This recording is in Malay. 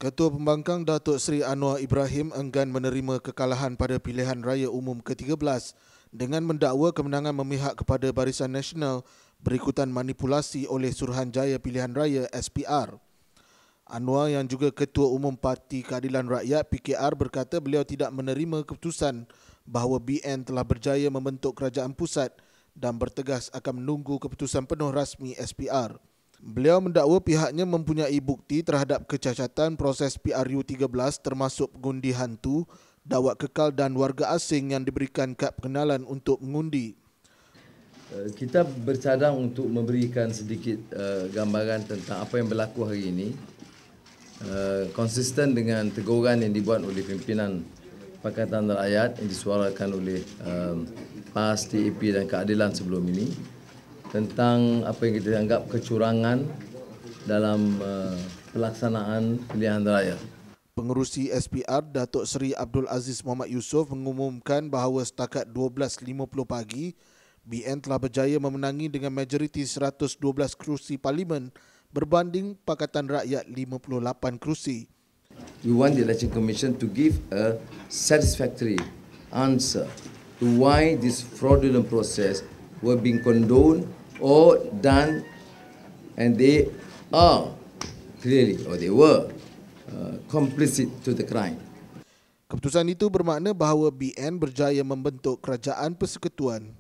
Ketua Pembangkang Datuk Seri Anwar Ibrahim enggan menerima kekalahan pada pilihan raya umum ke-13 dengan mendakwa kemenangan memihak kepada Barisan Nasional berikutan manipulasi oleh Suruhanjaya Pilihan Raya SPR. Anwar yang juga Ketua Umum Parti Keadilan Rakyat PKR berkata beliau tidak menerima keputusan bahawa BN telah berjaya membentuk kerajaan pusat dan bertegas akan menunggu keputusan penuh rasmi SPR. Beliau mendakwa pihaknya mempunyai bukti terhadap kecacatan proses PRU13 termasuk pengundi hantu, dakwat kekal dan warga asing yang diberikan kad pengenalan untuk mengundi. Kita bercadang untuk memberikan sedikit gambaran tentang apa yang berlaku hari ini, konsisten dengan teguran yang dibuat oleh pimpinan Pakatan Rakyat yang disuarakan oleh PAS, TAP dan Keadilan sebelum ini, tentang apa yang kita anggap kecurangan dalam pelaksanaan pilihan raya. Pengerusi SPR Datuk Seri Abdul Aziz Mohamad Yusof mengumumkan bahawa setakat 12.50 pagi, BN telah berjaya memenangi dengan majoriti 112 kerusi parlimen berbanding Pakatan Rakyat 58 kerusi. We want the Election Commission to give a satisfactory answer to why this fraudulent process were being condoned or done, and they are clearly, or they were complicit to the crime. Keputusan itu bermakna bahawa BN berjaya membentuk kerajaan persekutuan.